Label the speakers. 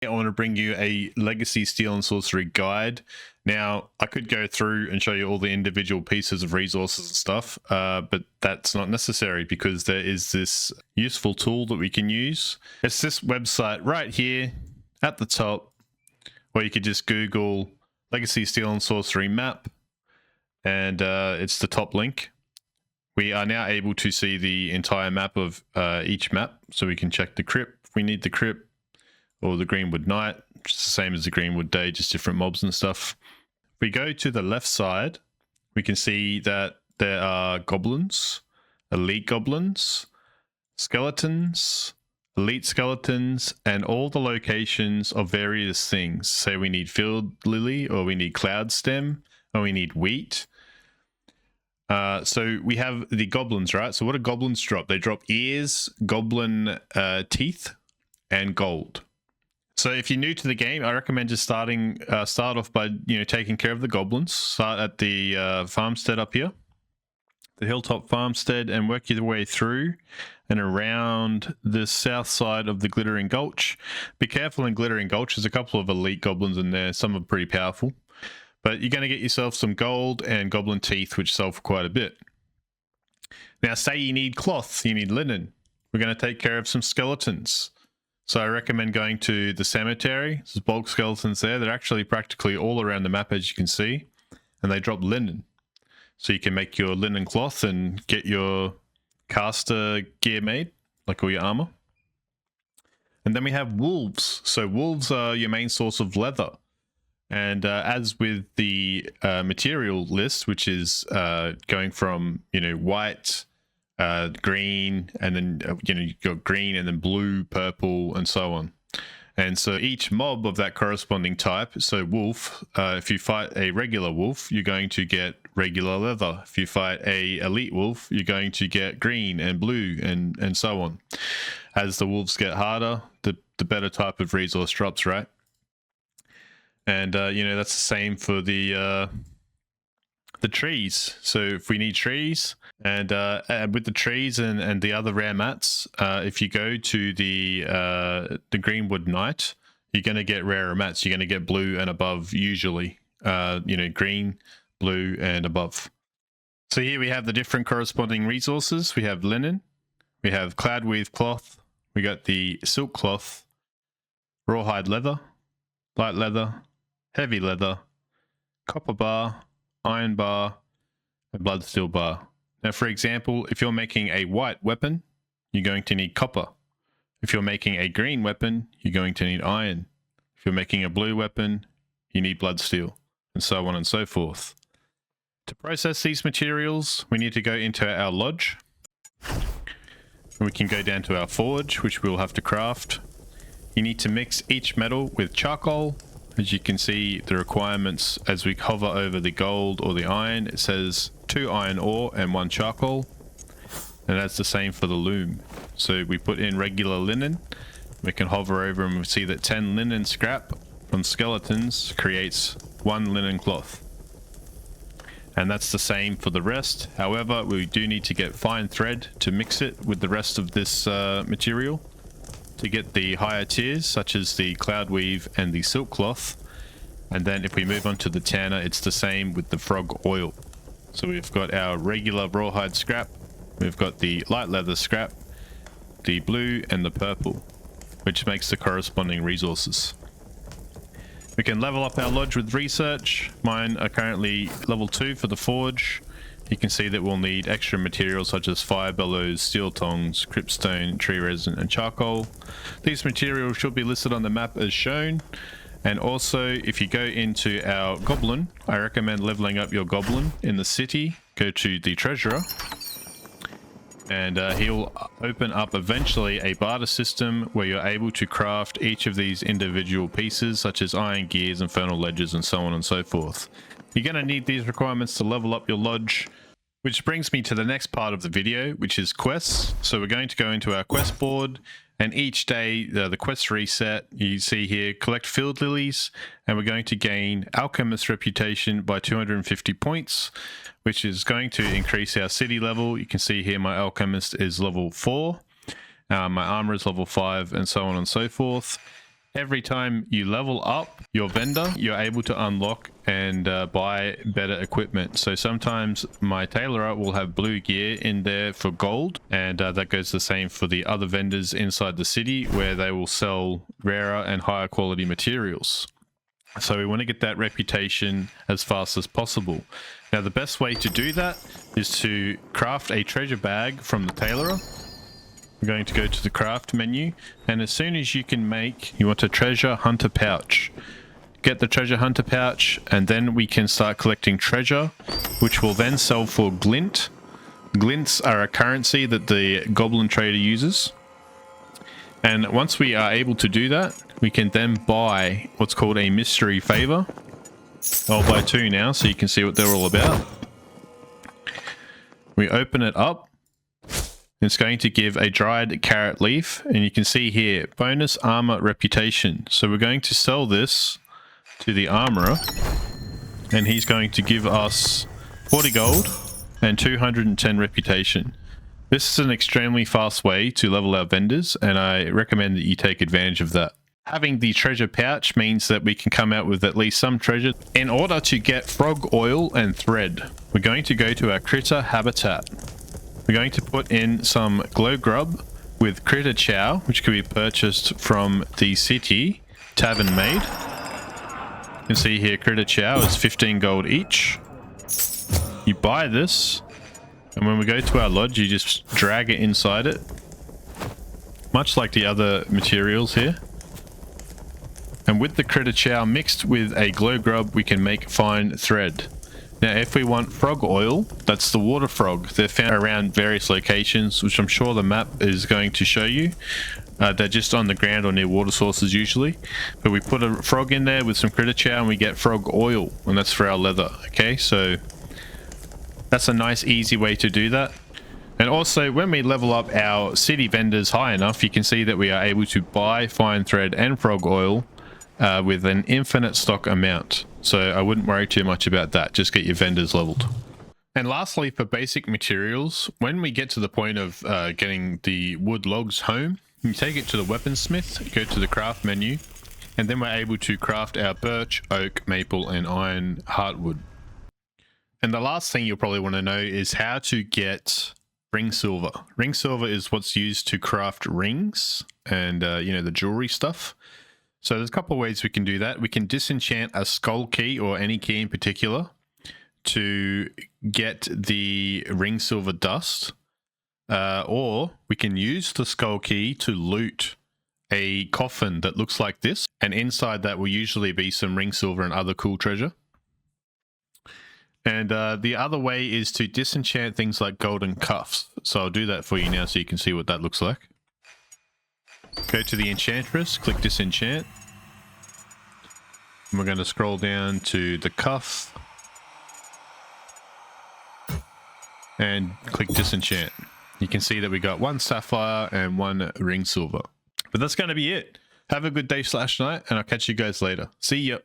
Speaker 1: I want to bring you a Legacy Steel and Sorcery guide. Now, I could go through and show you all the individual pieces of resources and stuff, but that's not necessary because there is this useful tool that we can use. It's this website right here at the top, where you could just Google Legacy Steel and Sorcery map, and it's the top link. We are now able to see the entire map of each map, so we can check the crypt if we need the crypt, or the Greenwood Night, which is the same as the Greenwood Day, just different mobs and stuff. If we go to the left side, we can see that there are goblins, elite goblins, skeletons, elite skeletons, and all the locations of various things. Say we need field lily, or we need cloud stem, or we need wheat. So we have the goblins, right? So what do goblins drop? They drop ears, goblin teeth, and gold. So if you're new to the game, I recommend just start off by taking care of the goblins. Start at the farmstead up here, the hilltop farmstead, and work your way through and around the south side of the Glittering Gulch. Be careful in Glittering Gulch. There's a couple of elite goblins in there. Some are pretty powerful, but you're going to get yourself some gold and goblin teeth, which sell for quite a bit. Now, say you need cloth, you need linen. We're going to take care of some skeletons. So I recommend going to the cemetery. There's bulk skeletons there. They're actually practically all around the map, as you can see. And they drop linen. So you can make your linen cloth and get your caster gear made, like all your armor. And then we have wolves. So wolves are your main source of leather. And as with the material list, which is going from, white, green, and then you've got green and then blue, purple, and so on. And so each mob of that corresponding type, so wolf, if you fight a regular wolf, you're going to get regular leather. If you fight a elite wolf, you're going to get green and blue and so on. As the wolves get harder, the better type of resource drops, right? And that's the same for the trees. So if we need trees, and with the trees and the other rare mats, if you go to the Greenwood Night, you're going to get rarer mats. You're going to get blue and above usually. Green, blue, and above. So here we have the different corresponding resources. We have linen, we have cloudweave cloth, we got the silk cloth, rawhide leather, light leather, heavy leather, copper bar, iron bar, and bloodsteel bar. Now, for example, if you're making a white weapon, you're going to need copper. If you're making a green weapon, you're going to need iron. If you're making a blue weapon, you need bloodsteel, and so on and so forth. To process these materials, we need to go into our lodge. And we can go down to our forge, which we'll have to craft. You need to mix each metal with charcoal. As you can see, the requirements as we hover over the gold or the iron, it says 2 iron ore and 1 charcoal. And that's the same for the loom. So we put in regular linen. We can hover over and we see that 10 linen scrap from skeletons creates 1 linen cloth. And that's the same for the rest. However, we do need to get fine thread to mix it with the rest of this material to get the higher tiers, such as the cloud weave and the silk cloth. And then if we move on to the tanner, it's the same with the frog oil. So we've got our regular rawhide scrap, we've got the light leather scrap, the blue and the purple, which makes the corresponding resources. We can level up our lodge with research. Mine are currently level 2 for the forge. You can see that we'll need extra materials such as fire bellows, steel tongs, cryptstone, tree resin, and charcoal. These materials should be listed on the map as shown. And also, if you go into our goblin, I recommend leveling up your goblin in the city. Go to the treasurer, and he'll open up eventually a barter system where you're able to craft each of these individual pieces, such as iron gears, infernal ledgers, and so on and so forth. You're going to need these requirements to level up your lodge, which brings me to the next part of the video, which is quests. So we're going to go into our quest board, and each day the quests reset. You see here, collect field lilies, and we're going to gain alchemist reputation by 250 points, which is going to increase our city level. You can see here my alchemist is level 4, my armor is level 5, and so on and so forth. Every time you level up your vendor, you're able to unlock and buy better equipment. So sometimes my tailorer will have blue gear in there for gold, and that goes the same for the other vendors inside the city, where they will sell rarer and higher quality materials. So we want to get that reputation as fast as possible. Now the best way to do that is to craft a treasure bag from the tailorer. I'm going to go to the craft menu, and as soon as you can make, you want a treasure hunter pouch. Get the treasure hunter pouch, and then we can start collecting treasure, which will then sell for glint. Glints are a currency that the goblin trader uses. And once we are able to do that, we can then buy what's called a mystery favor. I'll buy 2 now so you can see what they're all about. We open it up. It's going to give a dried carrot leaf, and you can see here, bonus armor reputation. So we're going to sell this to the armorer, and he's going to give us 40 gold and 210 reputation. This is an extremely fast way to level our vendors, and I recommend that you take advantage of that. Having the treasure pouch means that we can come out with at least some treasure. In order to get frog oil and thread, we're going to go to our critter habitat. We're going to put in some glow grub with critter chow, which can be purchased from the city tavern maid. You can see here critter chow is 15 gold each. You buy this, and when we go to our lodge, you just drag it inside it, much like the other materials here. And with the critter chow mixed with a glow grub, we can make fine thread. Now, if we want frog oil, that's the water frog. They're found around various locations, which I'm sure the map is going to show you. They're just on the ground or near water sources usually. But we put a frog in there with some critter chow and we get frog oil, and that's for our leather. Okay, so that's a nice easy way to do that. And also, when we level up our city vendors high enough, you can see that we are able to buy fine thread and frog oil with an infinite stock amount. So I wouldn't worry too much about that. Just get your vendors leveled. And lastly, for basic materials, when we get to the point of getting the wood logs home, you take it to the weaponsmith, go to the craft menu, and then we're able to craft our birch, oak, maple, and iron heartwood. And the last thing you'll probably want to know is how to get ring silver. Ring silver is what's used to craft rings and, you know, the jewelry stuff. So there's a couple of ways we can do that. We can disenchant a skull key, or any key in particular, to get the ring silver dust. Or we can use the skull key to loot a coffin that looks like this. And inside that will usually be some ring silver and other cool treasure. And the other way is to disenchant things like golden cuffs. So I'll do that for you now so you can see what that looks like. Go to the enchantress, click disenchant. And we're going to scroll down to the cuff. And click disenchant. You can see that we got 1 sapphire and 1 ring silver. But that's going to be it. Have a good day / night, and I'll catch you guys later. See ya.